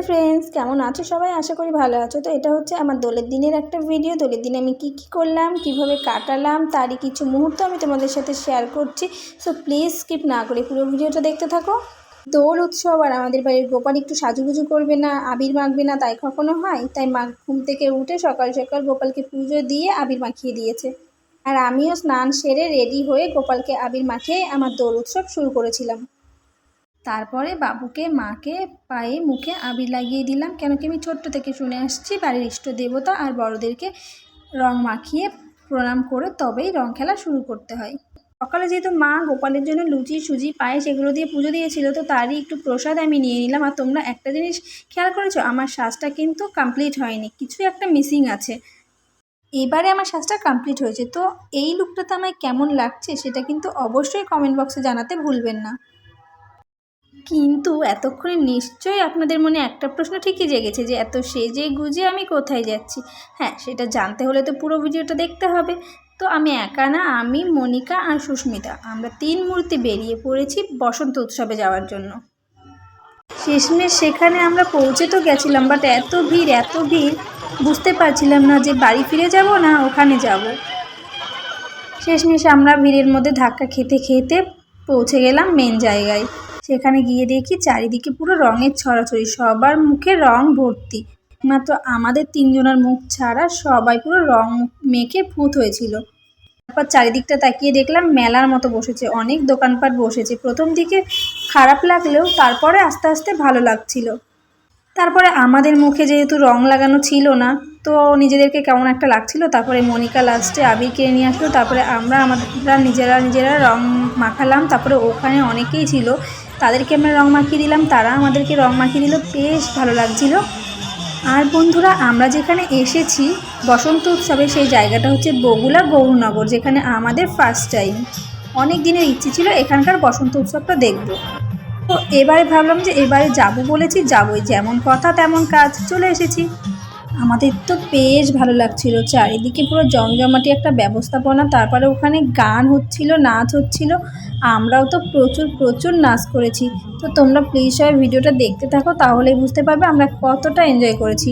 Friends, কেমন আছো সবাই? আশা করি ভালো আছো। তো এটা হচ্ছে আমার দোলের দিনের একটা ভিডিও। দোলের দিনে আমি কি করলাম, কিভাবে কাটালাম, তারই কিছু মুহূর্ত আমি তোমাদের সাথে শেয়ার করছি। সো প্লিজ স্কিপ না করে পুরো ভিডিওটা দেখতে থাকো। দোল উৎসব আর আমাদের বাড়ির গোপাল একটু সাজুগুজু করবে না, আবির মাখবে না, তাই কখনো হয়? তাই মা ঘুম থেকে উঠে সকাল সকাল গোপালকে পুজো দিয়ে আবির মাখিয়ে দিয়েছে। আর আমিও স্নান সেরে রেডি হয়ে গোপালকে আবির মাখিয়ে আমার দোল উৎসব শুরু করেছিলাম। তারপরে বাবুকে মাকে পায়ে মুখে আবির লাগিয়ে দিলাম, কেন কি আমি ছোট্ট থেকে শুনে আসছি বাড়ির ইষ্ট দেবতা আর বড়দেরকে রং মাখিয়ে প্রণাম করে তবেই রং খেলা শুরু করতে হয়। সকালে যেহেতু মা গোপালের জন্য লুচি সুজি পায়েস এগুলো দিয়ে পুজো দিয়েছিল, তো তারই একটু প্রসাদ আমি নিয়ে নিলাম। আর তোমরা একটা জিনিস খেয়াল করেছো, আমার সাজটা কিন্তু কমপ্লিট হয়নি, কিছু একটা মিসিং আছে। এবারে আমার সাজটা কমপ্লিট হয়েছে, তো এই লুকটাতে আমায় কেমন লাগছে সেটা কিন্তু অবশ্যই কমেন্ট বক্সে জানাতে ভুলবেন না। কিন্তু এতক্ষণে নিশ্চয়ই আপনাদের মনে একটা প্রশ্ন ঠিকই জেগেছে যে এত সেজে গুজে আমি কোথায় যাচ্ছি। হ্যাঁ, সেটা জানতে হলে তো পুরো ভিডিওটা দেখতে হবে। তো আমি একা না, আমি, মনিকা আর সুস্মিতা, আমরা 3 মূর্তি বেরিয়ে পড়েছি বসন্ত উৎসবে যাওয়ার জন্য। শেষমেশ সেখানে আমরা পৌঁছে তো গেছিলাম, বাট এত ভিড় বুঝতে পারছিলাম না যে বাড়ি ফিরে যাব না ওখানে যাব। শেষমেশ আমরা ভিড়ের মধ্যে ধাক্কা খেতে খেতে পৌঁছে গেলাম মেন জায়গায়। সেখানে গিয়ে দেখি চারিদিকে পুরো রঙের ছড়াছড়ি, সবার মুখে রং ভর্তি। মাত্র আমাদের 3 জনের মুখ ছাড়া সবাই পুরো রং মেখে ভূত হয়েছিল। তারপর চারিদিকটা তাকিয়ে দেখলাম মেলার মতো বসেছে, অনেক দোকানপাট বসেছে। প্রথম দিকে খারাপ লাগলেও তারপরে আস্তে আস্তে ভালো লাগছিল। তারপরে আমাদের মুখে যেহেতু রং লাগানো ছিল না, তো নিজেদেরকে কেমন একটা লাগছিল। তারপরে মনিকা লাস্টে আবির কিনে নিয়ে আসলো, তারপরে আমরা নিজেরা রং মাখালাম। তারপরে ওখানে অনেকেই ছিল, তাদেরকে আমরা রং মাখিয়ে দিলাম, তারা আমাদেরকে রং মাখিয়ে দিল, বেশ ভালো লাগছিল। আর বন্ধুরা, আমরা যেখানে এসেছি বসন্ত উৎসবে, সেই জায়গাটা হচ্ছে বগুলা গৌরনগর, যেখানে আমাদের ফার্স্ট টাইম। অনেক দিনের ইচ্ছে ছিল এখানকার বসন্ত উৎসবটা দেখব। তো এবারে ভাবলাম যে এবারে যাব বলেছি, যাবই, যেমন কথা তেমন কাজ, চলে এসেছি। আমাদের তো বেশ ভালো লাগছিল, চারিদিকে পুরো জমজমাটি একটা ব্যবস্থাপনা। তারপরে ওখানে গান হচ্ছিল, নাচ হচ্ছিল, আমরাও তো প্রচুর নাচ করেছি। তো তোমরা প্লিজ সবাই ভিডিওটা দেখতে থাকো, তাহলেই বুঝতে পারবে আমরা কতটা এনজয় করেছি।